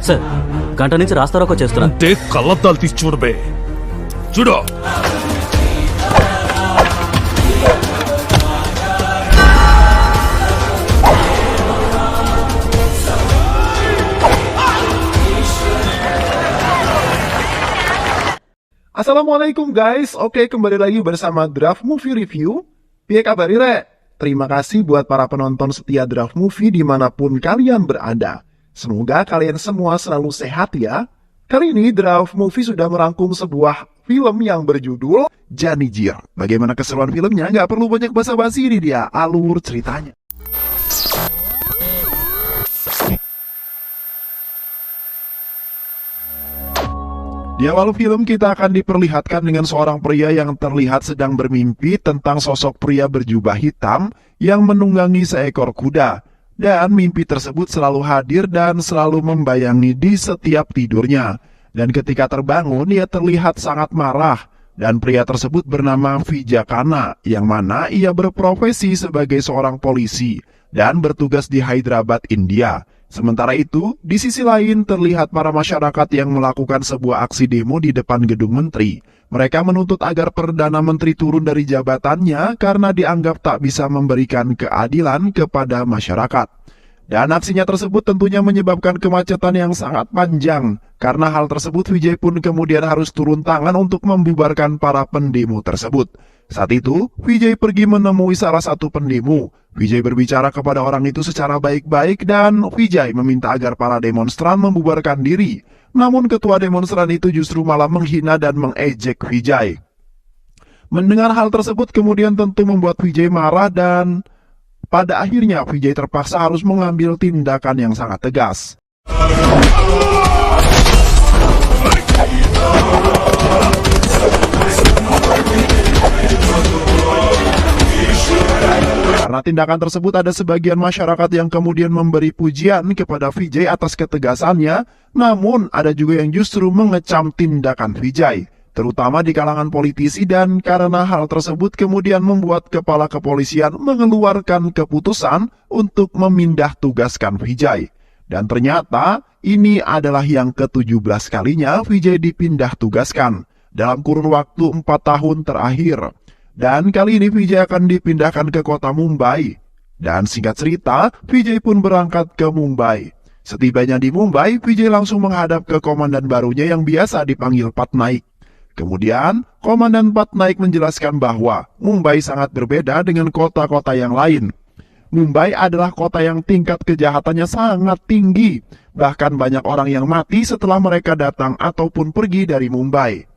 సార్ గంట నుంచి రాస్తారోకో చేస్తున్నా. అంటే కళ్ళద్దాలు తీసి చూడబే. చూడు. Assalamualaikum guys, oke kembali lagi bersama Draft Movie Review. Piye kabar Ire? Terima kasih buat para penonton setia Draft Movie dimanapun kalian berada. Semoga kalian semua selalu sehat ya. Kali ini Draft Movie sudah merangkum sebuah film yang berjudul Janijir. Bagaimana keseruan filmnya? Nggak perlu banyak basa-basi, ini dia alur ceritanya. Di awal film kita akan diperlihatkan dengan seorang pria yang terlihat sedang bermimpi tentang sosok pria berjubah hitam yang menunggangi seekor kuda. Dan mimpi tersebut selalu hadir dan selalu membayangi di setiap tidurnya. Dan ketika terbangun, ia terlihat sangat marah. Dan pria tersebut bernama Vijakana, yang mana ia berprofesi sebagai seorang polisi dan bertugas di Hyderabad, India. Sementara itu, di sisi lain terlihat para masyarakat yang melakukan sebuah aksi demo di depan gedung menteri. Mereka menuntut agar Perdana Menteri turun dari jabatannya karena dianggap tak bisa memberikan keadilan kepada masyarakat. Dan aksinya tersebut tentunya menyebabkan kemacetan yang sangat panjang. Karena hal tersebut, Vijay pun kemudian harus turun tangan untuk membubarkan para pendemo tersebut. Saat itu, Vijay pergi menemui salah satu pendemo. Vijay berbicara kepada orang itu secara baik-baik dan Vijay meminta agar para demonstran membubarkan diri. Namun ketua demonstran itu justru malah menghina dan mengejek Vijay. Mendengar hal tersebut kemudian tentu membuat Vijay marah dan pada akhirnya Vijay terpaksa harus mengambil tindakan yang sangat tegas. Karena tindakan tersebut ada sebagian masyarakat yang kemudian memberi pujian kepada Vijay atas ketegasannya, namun ada juga yang justru mengecam tindakan Vijay, terutama di kalangan politisi, dan karena hal tersebut kemudian membuat kepala kepolisian mengeluarkan keputusan untuk memindah tugaskan Vijay. Dan ternyata ini adalah yang ke-17 kalinya Vijay dipindah tugaskan dalam kurun waktu 4 tahun terakhir. Dan kali ini Vijay akan dipindahkan ke kota Mumbai. Dan singkat cerita, Vijay pun berangkat ke Mumbai. Setibanya di Mumbai, Vijay langsung menghadap ke komandan barunya yang biasa dipanggil Patnaik. Kemudian, Komandan Patnaik menjelaskan bahwa Mumbai sangat berbeda dengan kota-kota yang lain. Mumbai adalah kota yang tingkat kejahatannya sangat tinggi. Bahkan banyak orang yang mati setelah mereka datang ataupun pergi dari Mumbai.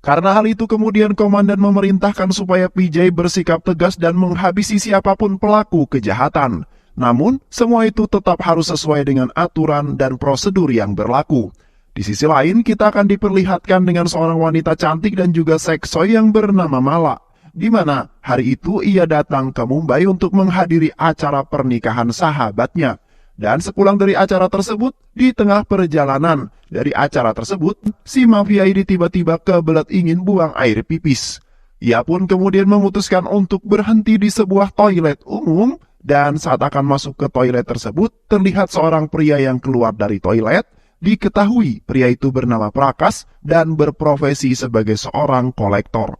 Karena hal itu kemudian komandan memerintahkan supaya Vijay bersikap tegas dan menghabisi siapapun pelaku kejahatan. Namun, semua itu tetap harus sesuai dengan aturan dan prosedur yang berlaku. Di sisi lain, kita akan diperlihatkan dengan seorang wanita cantik dan juga seksoi yang bernama Mala, di mana hari itu ia datang ke Mumbai untuk menghadiri acara pernikahan sahabatnya. Dan sepulang dari acara tersebut, di tengah perjalanan dari acara tersebut, si mafia ini tiba-tiba kebelet ingin buang air pipis. Ia pun kemudian memutuskan untuk berhenti di sebuah toilet umum, dan saat akan masuk ke toilet tersebut, terlihat seorang pria yang keluar dari toilet. Diketahui pria itu bernama Prakas dan berprofesi sebagai seorang kolektor.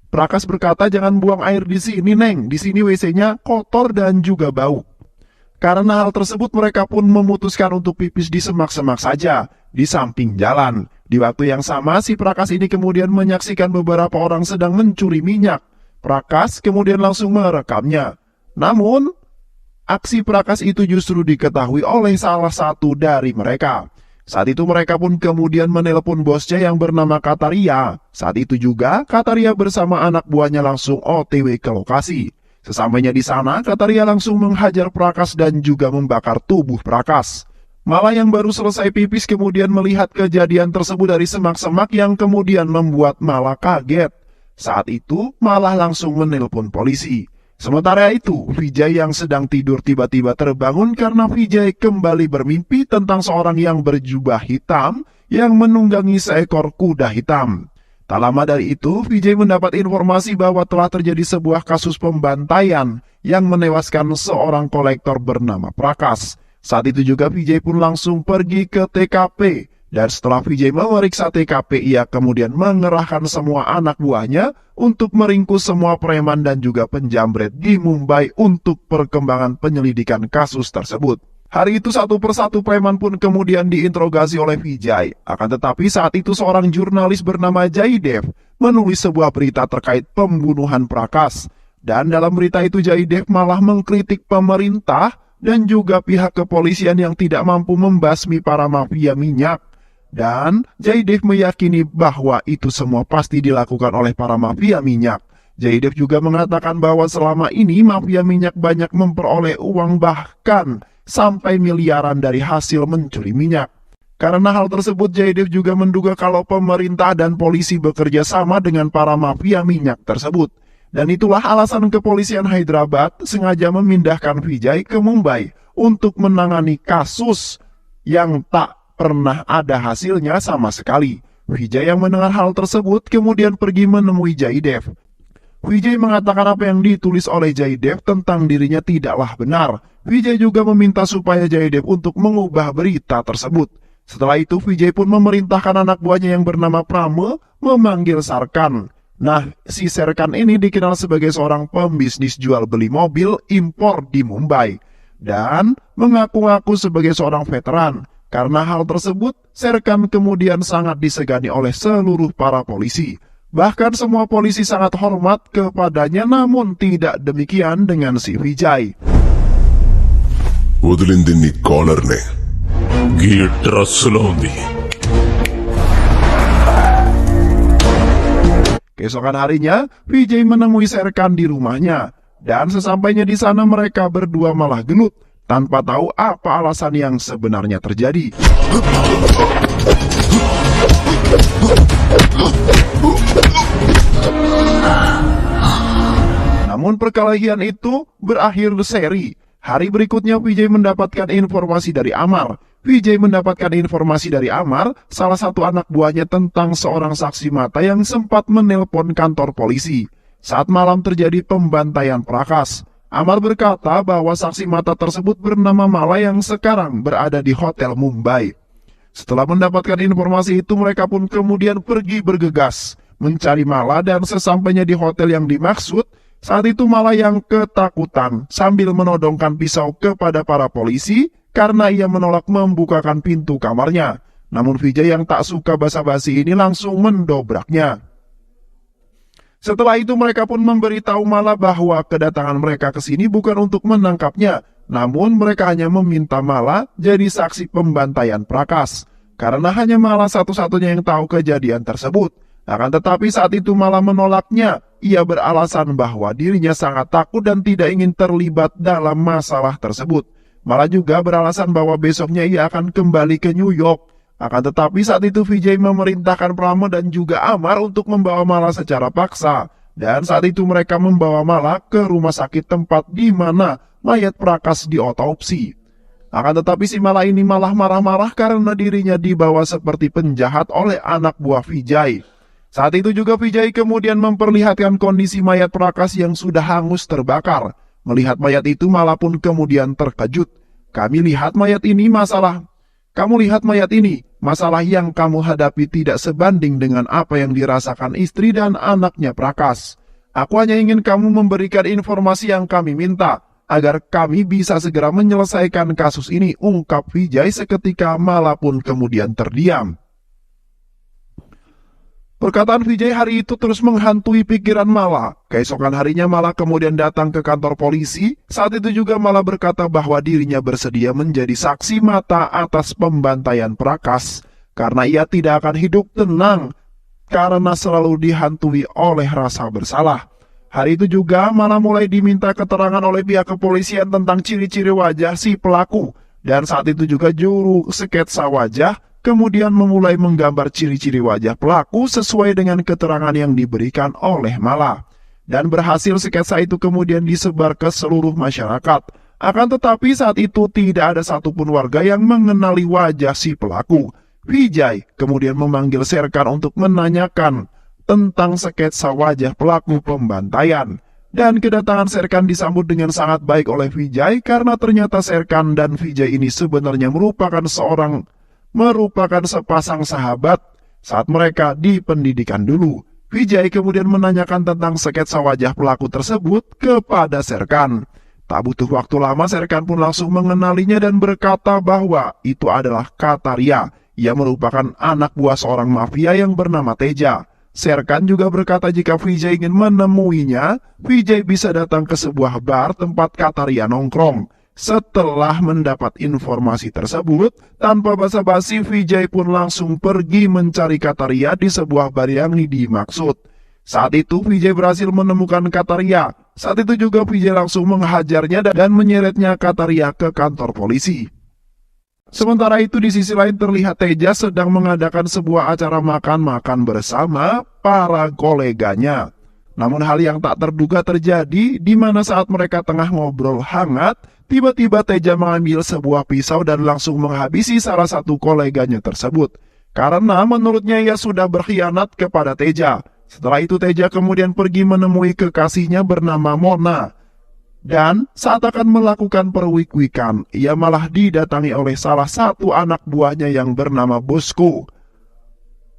Prakas berkata, "Jangan buang air di sini, Neng. Di sini WC-nya kotor dan juga bau." Karena hal tersebut mereka pun memutuskan untuk pipis di semak-semak saja, di samping jalan. Di waktu yang sama si Prakas ini kemudian menyaksikan beberapa orang sedang mencuri minyak. Prakas kemudian langsung merekamnya. Namun, aksi Prakas itu justru diketahui oleh salah satu dari mereka. Saat itu mereka pun kemudian menelpon bosnya yang bernama Kataria. Saat itu juga Kataria bersama anak buahnya langsung OTW ke lokasi. Sesampainya di sana, Kataria langsung menghajar Prakas dan juga membakar tubuh Prakas. Mala yang baru selesai pipis kemudian melihat kejadian tersebut dari semak-semak yang kemudian membuat Mala kaget. Saat itu, Mala langsung menelpon polisi. Sementara itu, Vijay yang sedang tidur tiba-tiba terbangun karena Vijay kembali bermimpi tentang seorang yang berjubah hitam yang menunggangi seekor kuda hitam. Tak lama dari itu, Vijay mendapat informasi bahwa telah terjadi sebuah kasus pembantaian yang menewaskan seorang kolektor bernama Prakas. Saat itu juga Vijay pun langsung pergi ke TKP. Dan setelah Vijay memeriksa TKP, ia kemudian mengerahkan semua anak buahnya untuk meringkus semua preman dan juga penjamret di Mumbai untuk perkembangan penyelidikan kasus tersebut. Hari itu satu persatu preman pun kemudian diinterogasi oleh Vijay. Akan tetapi saat itu seorang jurnalis bernama Jaidev menulis sebuah berita terkait pembunuhan Prakash. Dan dalam berita itu Jaidev malah mengkritik pemerintah dan juga pihak kepolisian yang tidak mampu membasmi para mafia minyak. Dan Jaidev meyakini bahwa itu semua pasti dilakukan oleh para mafia minyak. Jaidev juga mengatakan bahwa selama ini mafia minyak banyak memperoleh uang bahkan sampai miliaran dari hasil mencuri minyak. Karena hal tersebut Jaidev juga menduga kalau pemerintah dan polisi bekerja sama dengan para mafia minyak tersebut. Dan itulah alasan kepolisian Hyderabad sengaja memindahkan Vijay ke Mumbai untuk menangani kasus yang tak pernah ada hasilnya sama sekali. Vijay yang mendengar hal tersebut kemudian pergi menemui Jaidev. Vijay mengatakan apa yang ditulis oleh Jaidev tentang dirinya tidaklah benar. Vijay juga meminta supaya Jaidev untuk mengubah berita tersebut. Setelah itu Vijay pun memerintahkan anak buahnya yang bernama Prama memanggil Sarkan. Nah, si Sarkan ini dikenal sebagai seorang pembisnis jual beli mobil impor di Mumbai. Dan mengaku-ngaku sebagai seorang veteran. Karena hal tersebut, Sarkan kemudian sangat disegani oleh seluruh para polisi. Bahkan semua polisi sangat hormat kepadanya, namun tidak demikian dengan si Vijay. వదిలింది నీ కాలర్నే. గీ డ్రస్సులో ఉంది. Keesokan harinya, Vijay menemui Sarkan di rumahnya. Dan sesampainya di sana mereka berdua malah gelut, tanpa tahu apa alasan yang sebenarnya terjadi. Namun perkelahian itu berakhir seri. Hari berikutnya Vijay mendapatkan informasi dari Amar. Vijay mendapatkan informasi dari Amar, salah satu anak buahnya, tentang seorang saksi mata yang sempat menelpon kantor polisi saat malam terjadi pembantaian Prakash. Amar berkata bahwa saksi mata tersebut bernama Mala yang sekarang berada di Hotel Mumbai. Setelah mendapatkan informasi itu, mereka pun kemudian pergi bergegas mencari Mala, dan sesampainya di hotel yang dimaksud, saat itu Mala yang ketakutan sambil menodongkan pisau kepada para polisi karena ia menolak membukakan pintu kamarnya. Namun Vijay yang tak suka basa-basi ini langsung mendobraknya. Setelah itu mereka pun memberitahu Mala bahwa kedatangan mereka ke sini bukan untuk menangkapnya, namun mereka hanya meminta Mala jadi saksi pembantaian Prakash, karena hanya Mala satu-satunya yang tahu kejadian tersebut. Akan tetapi saat itu Mala menolaknya. Ia beralasan bahwa dirinya sangat takut dan tidak ingin terlibat dalam masalah tersebut. Mala juga beralasan bahwa besoknya ia akan kembali ke New York. Akan tetapi saat itu Vijay memerintahkan Prama dan juga Amar untuk membawa Mala secara paksa. Dan saat itu mereka membawa Mala ke rumah sakit tempat di mana mayat Prakash diotopsi. Akan tetapi si Mala ini malah marah-marah karena dirinya dibawa seperti penjahat oleh anak buah Vijay. Saat itu juga Vijay kemudian memperlihatkan kondisi mayat Prakash yang sudah hangus terbakar. Melihat mayat itu Mala pun kemudian terkejut. Kamu lihat mayat ini, masalah yang kamu hadapi tidak sebanding dengan apa yang dirasakan istri dan anaknya Prakash. Aku hanya ingin kamu memberikan informasi yang kami minta, agar kami bisa segera menyelesaikan kasus ini, ungkap Vijay seketika. Mala pun kemudian terdiam. Perkataan Vijay hari itu terus menghantui pikiran Mala. Keesokan harinya Mala kemudian datang ke kantor polisi. Saat itu juga Mala berkata bahwa dirinya bersedia menjadi saksi mata atas pembantaian Prakash, karena ia tidak akan hidup tenang karena selalu dihantui oleh rasa bersalah. Hari itu juga Mala mulai diminta keterangan oleh pihak kepolisian tentang ciri-ciri wajah si pelaku. Dan saat itu juga juru sketsa wajah kemudian memulai menggambar ciri-ciri wajah pelaku sesuai dengan keterangan yang diberikan oleh Mala. Dan berhasil sketsa itu kemudian disebar ke seluruh masyarakat. Akan tetapi saat itu tidak ada satupun warga yang mengenali wajah si pelaku. Vijay kemudian memanggil Sarkan untuk menanyakan tentang sketsa wajah pelaku pembantaian. Dan kedatangan Serkan disambut dengan sangat baik oleh Vijay karena ternyata Serkan dan Vijay ini sebenarnya merupakan sepasang sahabat saat mereka di pendidikan dulu. Vijay kemudian menanyakan tentang sketsa wajah pelaku tersebut kepada Serkan. Tak butuh waktu lama, Serkan pun langsung mengenalinya dan berkata bahwa itu adalah Kataria, yang merupakan anak buah seorang mafia yang bernama Teja. Serkan juga berkata jika Vijay ingin menemuinya, Vijay bisa datang ke sebuah bar tempat Kataria nongkrong. Setelah mendapat informasi tersebut, tanpa basa-basi Vijay pun langsung pergi mencari Kataria di sebuah bar yang dimaksud. Saat itu Vijay berhasil menemukan Kataria. Saat itu juga Vijay langsung menghajarnya dan menyeretnya Kataria ke kantor polisi. Sementara itu di sisi lain terlihat Teja sedang mengadakan sebuah acara makan-makan bersama para koleganya. Namun hal yang tak terduga terjadi di mana saat mereka tengah ngobrol hangat, tiba-tiba Teja mengambil sebuah pisau dan langsung menghabisi salah satu koleganya tersebut. Karena menurutnya ia sudah berkhianat kepada Teja. Setelah itu Teja kemudian pergi menemui kekasihnya bernama Mona. Dan saat akan melakukan perwik-wikan, ia malah didatangi oleh salah satu anak buahnya yang bernama Bosco.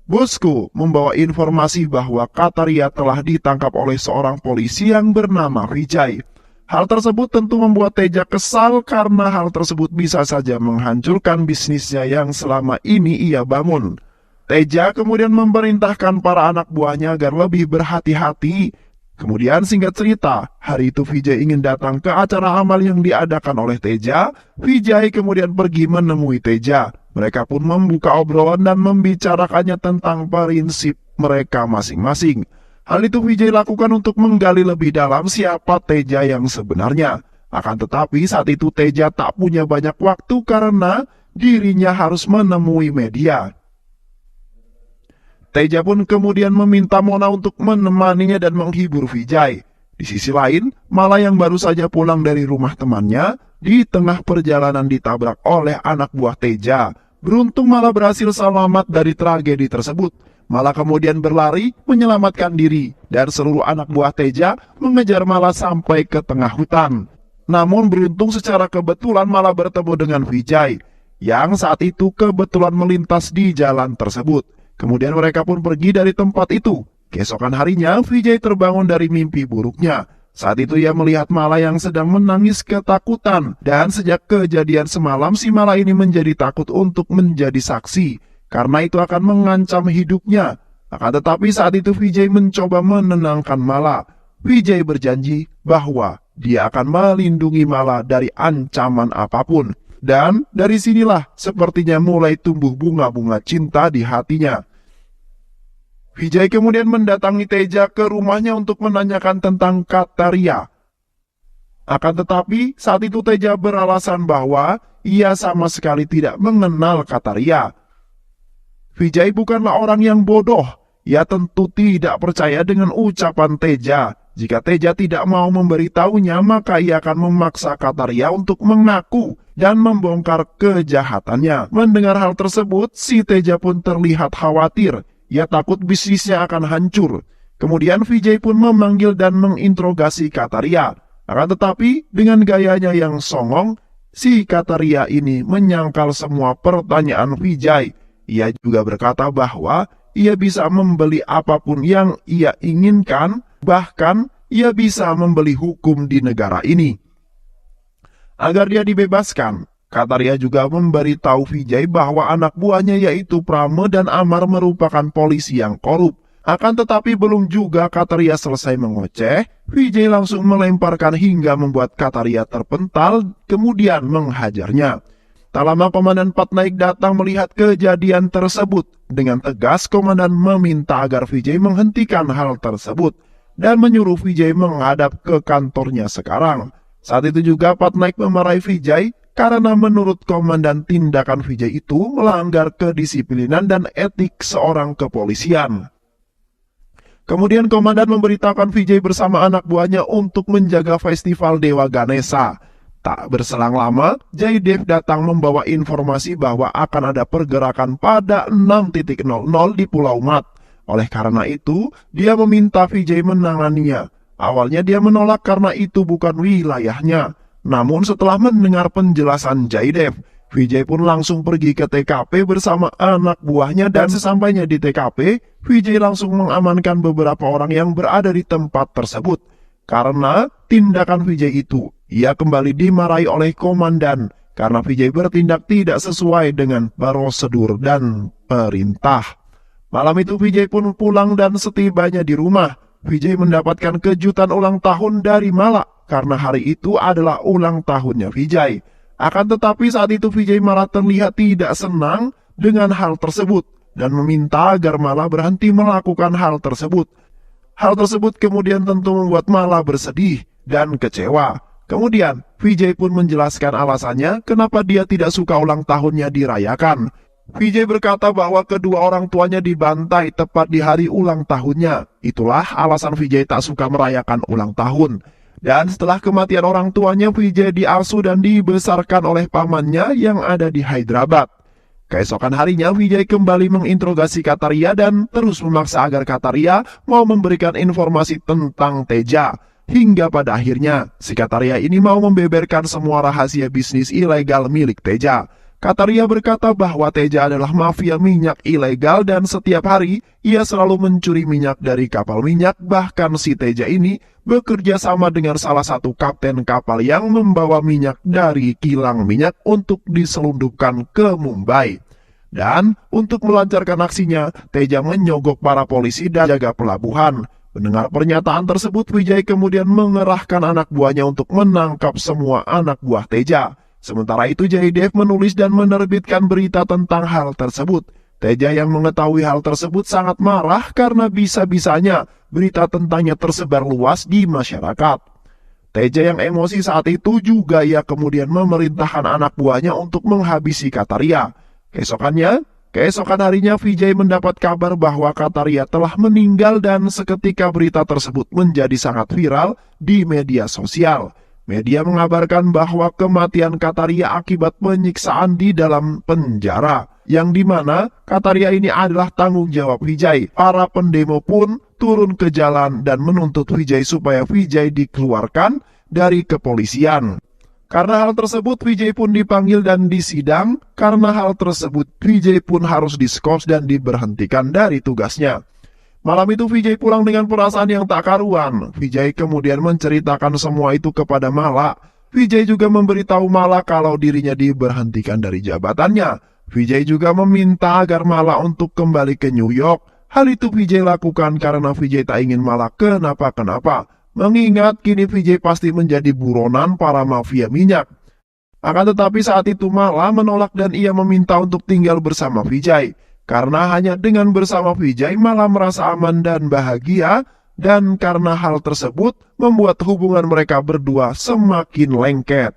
Bosco membawa informasi bahwa Kataria telah ditangkap oleh seorang polisi yang bernama Vijay. Hal tersebut tentu membuat Teja kesal karena hal tersebut bisa saja menghancurkan bisnisnya yang selama ini ia bangun. Teja kemudian memerintahkan para anak buahnya agar lebih berhati-hati. Kemudian singkat cerita, hari itu Vijay ingin datang ke acara amal yang diadakan oleh Teja. Vijay kemudian pergi menemui Teja. Mereka pun membuka obrolan dan membicarakannya tentang prinsip mereka masing-masing. Hal itu Vijay lakukan untuk menggali lebih dalam siapa Teja yang sebenarnya. Akan tetapi saat itu Teja tak punya banyak waktu karena dirinya harus menemui media. Teja pun kemudian meminta Mona untuk menemaninya dan menghibur Vijay. Di sisi lain, Mala yang baru saja pulang dari rumah temannya, di tengah perjalanan ditabrak oleh anak buah Teja. Beruntung Mala berhasil selamat dari tragedi tersebut. Mala kemudian berlari menyelamatkan diri, dan seluruh anak buah Teja mengejar Mala sampai ke tengah hutan. Namun beruntung secara kebetulan Mala bertemu dengan Vijay, yang saat itu kebetulan melintas di jalan tersebut. Kemudian mereka pun pergi dari tempat itu. Keesokan harinya, Vijay terbangun dari mimpi buruknya. Saat itu ia melihat Mala yang sedang menangis ketakutan. Dan sejak kejadian semalam, si Mala ini menjadi takut untuk menjadi saksi. Karena itu akan mengancam hidupnya. Akan tetapi saat itu Vijay mencoba menenangkan Mala. Vijay berjanji bahwa dia akan melindungi Mala dari ancaman apapun. Dan dari sinilah sepertinya mulai tumbuh bunga-bunga cinta di hatinya. Vijay kemudian mendatangi Teja ke rumahnya untuk menanyakan tentang Kataria. Akan tetapi saat itu Teja beralasan bahwa ia sama sekali tidak mengenal Kataria. Vijay bukanlah orang yang bodoh. Ia tentu tidak percaya dengan ucapan Teja. Jika Teja tidak mau memberitahunya, maka ia akan memaksa Kataria untuk mengaku dan membongkar kejahatannya. Mendengar hal tersebut, si Teja pun terlihat khawatir. Ia takut bisnisnya akan hancur. Kemudian Vijay pun memanggil dan menginterogasi Kataria. Akan tetapi dengan gayanya yang songong, si Kataria ini menyangkal semua pertanyaan Vijay. Ia juga berkata bahwa ia bisa membeli apapun yang ia inginkan, bahkan ia bisa membeli hukum di negara ini. Agar dia dibebaskan, Kataria juga memberitahu Vijay bahwa anak buahnya yaitu Prame dan Amar merupakan polisi yang korup. Akan tetapi belum juga Kataria selesai mengoceh, Vijay langsung melemparkan hingga membuat Kataria terpental, kemudian menghajarnya. Tak lama Komandan Patnaik datang melihat kejadian tersebut. Dengan tegas Komandan meminta agar Vijay menghentikan hal tersebut dan menyuruh Vijay menghadap ke kantornya sekarang. Saat itu juga Patnaik memarahi Vijay karena menurut Komandan tindakan Vijay itu melanggar kedisiplinan dan etik seorang kepolisian. Kemudian Komandan memberitahukan Vijay bersama anak buahnya untuk menjaga festival Dewa Ganesha. Tak berselang lama, Jaydev datang membawa informasi bahwa akan ada pergerakan pada 6.00 di Pulau Mat. Oleh karena itu, dia meminta Vijay menanganinya. Awalnya dia menolak karena itu bukan wilayahnya. Namun setelah mendengar penjelasan Jaidev, Vijay pun langsung pergi ke TKP bersama anak buahnya dan sesampainya di TKP, Vijay langsung mengamankan beberapa orang yang berada di tempat tersebut. Karena tindakan Vijay itu, ia kembali dimarahi oleh komandan karena Vijay bertindak tidak sesuai dengan prosedur dan perintah. Malam itu Vijay pun pulang dan setibanya di rumah, Vijay mendapatkan kejutan ulang tahun dari Mala karena hari itu adalah ulang tahunnya Vijay. Akan tetapi saat itu Vijay malah terlihat tidak senang dengan hal tersebut dan meminta agar Mala berhenti melakukan hal tersebut. Hal tersebut kemudian tentu membuat Mala bersedih dan kecewa. Kemudian Vijay pun menjelaskan alasannya kenapa dia tidak suka ulang tahunnya dirayakan. Vijay berkata bahwa kedua orang tuanya dibantai tepat di hari ulang tahunnya. Itulah alasan Vijay tak suka merayakan ulang tahun. Dan setelah kematian orang tuanya, Vijay diasuh dan dibesarkan oleh pamannya yang ada di Hyderabad. Keesokan harinya, Vijay kembali menginterogasi Kataria dan terus memaksa agar Kataria mau memberikan informasi tentang Teja. Hingga pada akhirnya, si Kataria ini mau membeberkan semua rahasia bisnis ilegal milik Teja. Kataria berkata bahwa Teja adalah mafia minyak ilegal dan setiap hari ia selalu mencuri minyak dari kapal minyak. Bahkan si Teja ini bekerja sama dengan salah satu kapten kapal yang membawa minyak dari kilang minyak untuk diselundupkan ke Mumbai. Dan untuk melancarkan aksinya, Teja menyogok para polisi dan jaga pelabuhan. Mendengar pernyataan tersebut, Vijay kemudian mengerahkan anak buahnya untuk menangkap semua anak buah Teja. Sementara itu Jaidev menulis dan menerbitkan berita tentang hal tersebut. Teja yang mengetahui hal tersebut sangat marah karena bisa-bisanya berita tentangnya tersebar luas di masyarakat. Teja yang emosi saat itu juga ia kemudian memerintahkan anak buahnya untuk menghabisi Kataria. Keesokan harinya Vijay mendapat kabar bahwa Kataria telah meninggal dan seketika berita tersebut menjadi sangat viral di media sosial. Media mengabarkan bahwa kematian Kataria akibat penyiksaan di dalam penjara, yang dimana Kataria ini adalah tanggung jawab Vijay. Para pendemo pun turun ke jalan dan menuntut Vijay supaya Vijay dikeluarkan dari kepolisian. Karena hal tersebut, Vijay pun dipanggil dan disidang. Karena hal tersebut, Vijay pun harus diskors dan diberhentikan dari tugasnya. Malam itu Vijay pulang dengan perasaan yang tak karuan. Vijay kemudian menceritakan semua itu kepada Mala. Vijay juga memberitahu Mala kalau dirinya diberhentikan dari jabatannya. Vijay juga meminta agar Mala untuk kembali ke New York. Hal itu Vijay lakukan karena Vijay tak ingin Mala kenapa-kenapa. Mengingat kini Vijay pasti menjadi buronan para mafia minyak. Akan tetapi saat itu Mala menolak dan ia meminta untuk tinggal bersama Vijay. Karena hanya dengan bersama Vijay Mala merasa aman dan bahagia, dan karena hal tersebut membuat hubungan mereka berdua semakin lengket.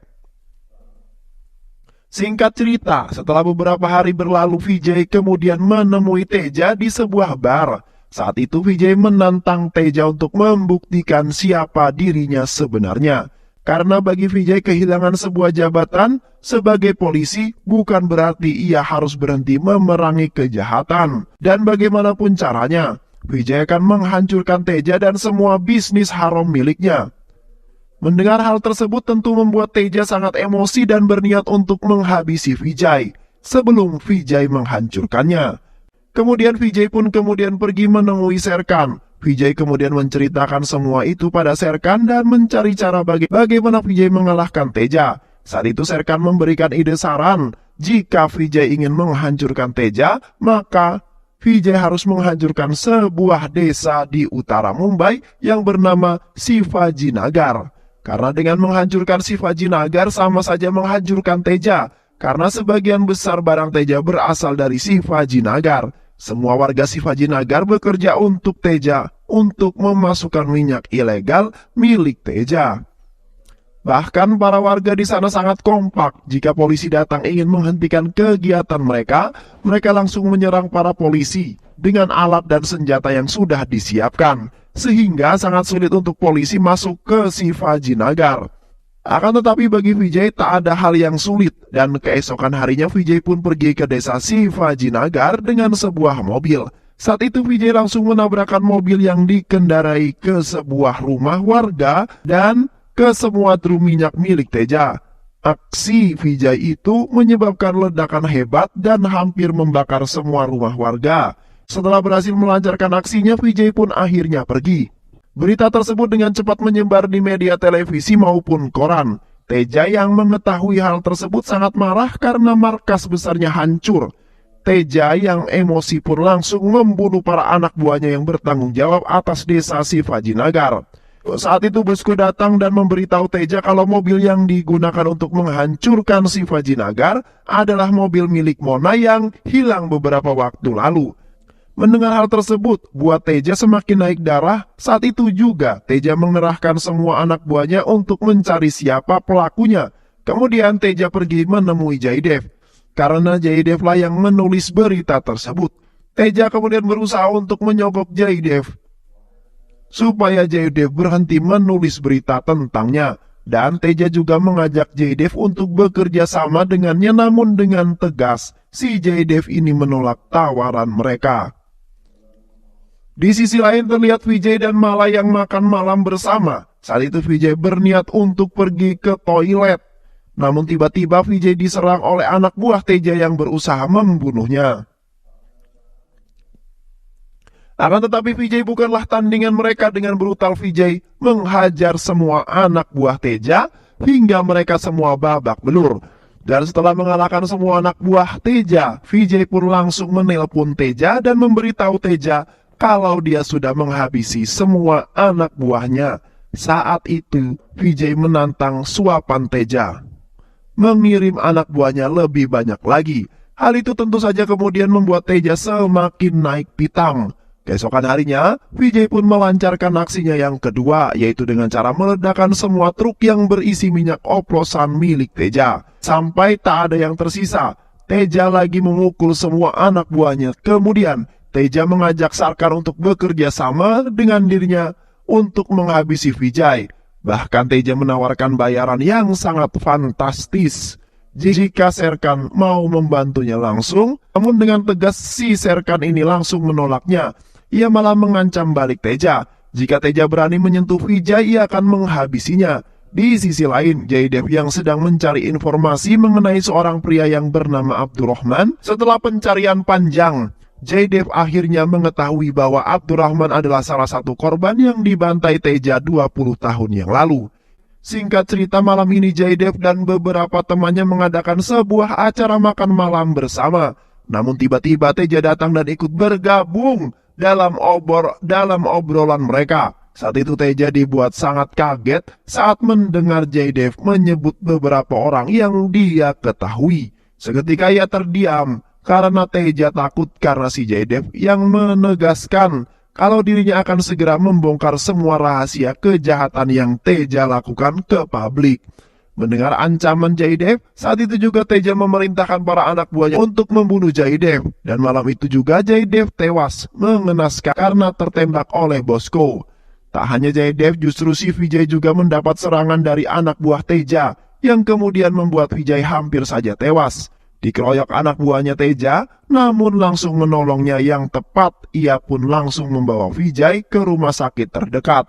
Singkat cerita, setelah beberapa hari berlalu Vijay kemudian menemui Teja di sebuah bar. Saat itu Vijay menantang Teja untuk membuktikan siapa dirinya sebenarnya. Karena bagi Vijay kehilangan sebuah jabatan sebagai polisi bukan berarti ia harus berhenti memerangi kejahatan. Dan bagaimanapun caranya, Vijay akan menghancurkan Teja dan semua bisnis haram miliknya. Mendengar hal tersebut tentu membuat Teja sangat emosi dan berniat untuk menghabisi Vijay sebelum Vijay menghancurkannya. Kemudian Vijay pun kemudian pergi menemui Serkan. Vijay kemudian menceritakan semua itu pada Serkan dan mencari cara bagaimana Vijay mengalahkan Teja. Saat itu Serkan memberikan ide saran, jika Vijay ingin menghancurkan Teja, maka Vijay harus menghancurkan sebuah desa di utara Mumbai yang bernama Sivajinagar. Karena dengan menghancurkan Sivajinagar sama saja menghancurkan Teja, karena sebagian besar barang Teja berasal dari Sivajinagar. Semua warga Sivajinagar bekerja untuk Teja untuk memasukkan minyak ilegal milik Teja. Bahkan para warga di sana sangat kompak. Jika polisi datang ingin menghentikan kegiatan mereka, mereka langsung menyerang para polisi dengan alat dan senjata yang sudah disiapkan, sehingga sangat sulit untuk polisi masuk ke Sivajinagar. Akan tetapi bagi Vijay tak ada hal yang sulit, dan keesokan harinya Vijay pun pergi ke desa Sivajinagar dengan sebuah mobil. Saat itu Vijay langsung menabrakkan mobil yang dikendarai ke sebuah rumah warga dan ke semua drum minyak milik Teja. Aksi Vijay itu menyebabkan ledakan hebat dan hampir membakar semua rumah warga. Setelah berhasil melancarkan aksinya, Vijay pun akhirnya pergi. Berita tersebut dengan cepat menyebar di media televisi maupun koran. Teja yang mengetahui hal tersebut sangat marah karena markas besarnya hancur. Teja yang emosi pun langsung membunuh para anak buahnya yang bertanggung jawab atas desa Sivajinagar. Saat itu bosku datang dan memberitahu Teja kalau mobil yang digunakan untuk menghancurkan Sivajinagar adalah mobil milik Mona yang hilang beberapa waktu lalu. Mendengar hal tersebut, buat Teja semakin naik darah. Saat itu juga Teja mengerahkan semua anak buahnya untuk mencari siapa pelakunya. Kemudian Teja pergi menemui Jaydev. Karena Jaydev lah yang menulis berita tersebut, Teja kemudian berusaha untuk menyogok Jaydev supaya Jaydev berhenti menulis berita tentangnya. Dan Teja juga mengajak Jaydev untuk bekerja sama dengannya, namun dengan tegas si Jaydev ini menolak tawaran mereka. Di sisi lain terlihat Vijay dan Mala yang makan malam bersama. Saat itu Vijay berniat untuk pergi ke toilet. Namun tiba-tiba Vijay diserang oleh anak buah Teja yang berusaha membunuhnya. Akan tetapi Vijay bukanlah tandingan mereka. Dengan brutal Vijay menghajar semua anak buah Teja hingga mereka semua babak belur. Dan setelah mengalahkan semua anak buah Teja, Vijay pun langsung menelpon Teja dan memberitahu Teja kalau dia sudah menghabisi semua anak buahnya. Saat itu Vijay menantang suapan Teja, mengirim anak buahnya lebih banyak lagi. Hal itu tentu saja kemudian membuat Teja semakin naik pitam. Keesokan harinya, Vijay pun melancarkan aksinya yang kedua, yaitu dengan cara meledakkan semua truk yang berisi minyak oplosan milik Teja. Sampai tak ada yang tersisa, Teja lagi memukul semua anak buahnya. Kemudian, Teja mengajak Sarkar untuk bekerja sama dengan dirinya untuk menghabisi Vijay. Bahkan Teja menawarkan bayaran yang sangat fantastis jika Serkan mau membantunya langsung. Namun dengan tegas si Serkan ini langsung menolaknya. Ia malah mengancam balik Teja. Jika Teja berani menyentuh Vijay, ia akan menghabisinya. Di sisi lain, Jaydev yang sedang mencari informasi mengenai seorang pria yang bernama Abdurrahman. Setelah pencarian panjang, Jaydev akhirnya mengetahui bahwa Abdurrahman adalah salah satu korban yang dibantai Teja 20 tahun yang lalu. Singkat cerita, malam ini Jaydev dan beberapa temannya mengadakan sebuah acara makan malam bersama. Namun tiba-tiba Teja datang dan ikut bergabung dalam obrolan mereka. Saat itu Teja dibuat sangat kaget saat mendengar Jaydev menyebut beberapa orang yang dia ketahui. Seketika ia terdiam karena Teja takut karena si Jaydev yang menegaskan kalau dirinya akan segera membongkar semua rahasia kejahatan yang Teja lakukan ke publik. Mendengar ancaman Jaydev, saat itu juga Teja memerintahkan para anak buahnya untuk membunuh Jaydev. Dan malam itu juga Jaydev tewas mengenaskan karena tertembak oleh Bosko. Tak hanya Jaydev, justru si Vijay juga mendapat serangan dari anak buah Teja yang kemudian membuat Vijay hampir saja tewas. Dikeroyok anak buahnya Teja, namun langsung menolongnya yang tepat. Ia pun langsung membawa Vijay ke rumah sakit terdekat.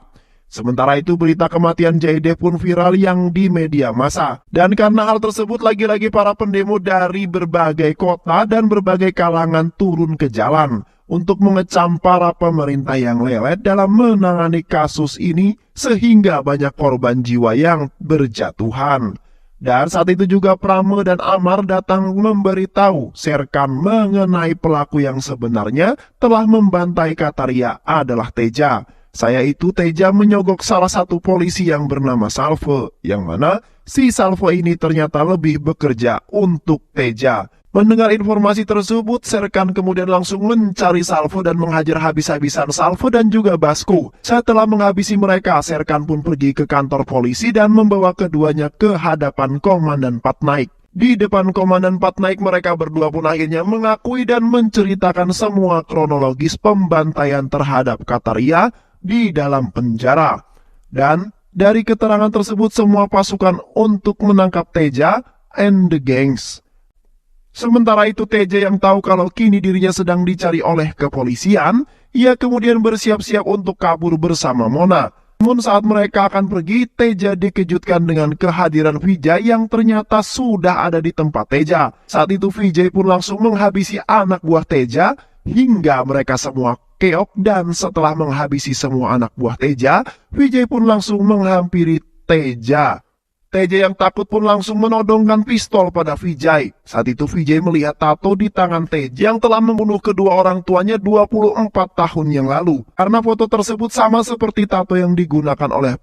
Sementara itu berita kematian Jaydev pun viral yang di media massa. Dan karena hal tersebut lagi-lagi para pendemo dari berbagai kota dan berbagai kalangan turun ke jalan untuk mengecam para pemerintah yang lelet dalam menangani kasus ini sehingga banyak korban jiwa yang berjatuhan. Dan saat itu juga Prame dan Amar datang memberitahu Serkan mengenai pelaku yang sebenarnya telah membantai Kataria adalah Teja. Saya itu Teja menyogok salah satu polisi yang bernama Salvo, yang mana si Salvo ini ternyata lebih bekerja untuk Teja. Mendengar informasi tersebut, Serkan kemudian langsung mencari Salvo dan menghajar habis-habisan Salvo dan juga Basko. Setelah menghabisi mereka, Serkan pun pergi ke kantor polisi dan membawa keduanya ke hadapan Komandan Patnaik. Di depan Komandan Patnaik, mereka berdua pun akhirnya mengakui dan menceritakan semua kronologis pembantaian terhadap Kataria di dalam penjara. Dan dari keterangan tersebut semua pasukan untuk menangkap Teja and the gangs Sementara itu Teja yang tahu kalau kini dirinya sedang dicari oleh kepolisian, ia kemudian bersiap-siap untuk kabur bersama Mona. Namun saat mereka akan pergi, Teja dikejutkan dengan kehadiran Vijay yang ternyata sudah ada di tempat Teja. Saat itu Vijay pun langsung menghabisi anak buah Teja hingga mereka semua keok, dan setelah menghabisi semua anak buah Teja, Vijay pun langsung menghampiri Teja. Teja yang takut pun langsung menodongkan pistol pada Vijay. Saat itu Vijay melihat tato di tangan Teja yang telah membunuh kedua orang tuanya 24 tahun yang lalu. Karena foto tersebut sama seperti tato yang digunakan oleh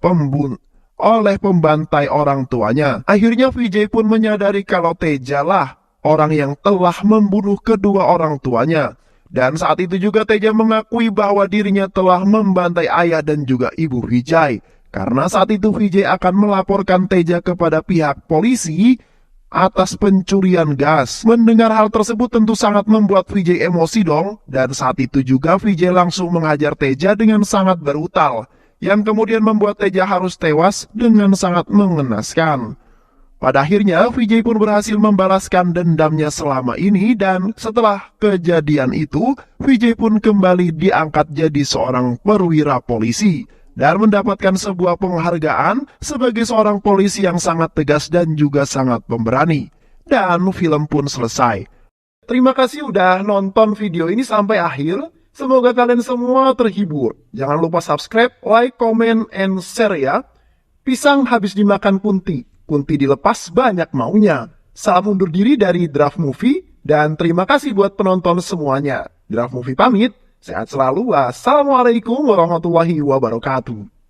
pembantai orang tuanya. Akhirnya Vijay pun menyadari kalau Teja lah orang yang telah membunuh kedua orang tuanya. Dan saat itu juga Teja mengakui bahwa dirinya telah membantai ayah dan juga ibu Vijay. Karena saat itu Vijay akan melaporkan Teja kepada pihak polisi atas pencurian gas. Mendengar hal tersebut tentu sangat membuat Vijay emosi dong. Dan saat itu juga Vijay langsung menghajar Teja dengan sangat brutal, yang kemudian membuat Teja harus tewas dengan sangat mengenaskan. Pada akhirnya Vijay pun berhasil membalaskan dendamnya selama ini, dan setelah kejadian itu Vijay pun kembali diangkat jadi seorang perwira polisi dan mendapatkan sebuah penghargaan sebagai seorang polisi yang sangat tegas dan juga sangat pemberani. Dan film pun selesai. Terima kasih udah nonton video ini sampai akhir. Semoga kalian semua terhibur. Jangan lupa subscribe, like, comment, and share ya. Pisang habis dimakan kunti, kunti dilepas banyak maunya. Salam undur diri dari Draft Movie, dan terima kasih buat penonton semuanya. Draft Movie pamit. Sehat selalu. Wassalamualaikum warahmatullahi wabarakatuh.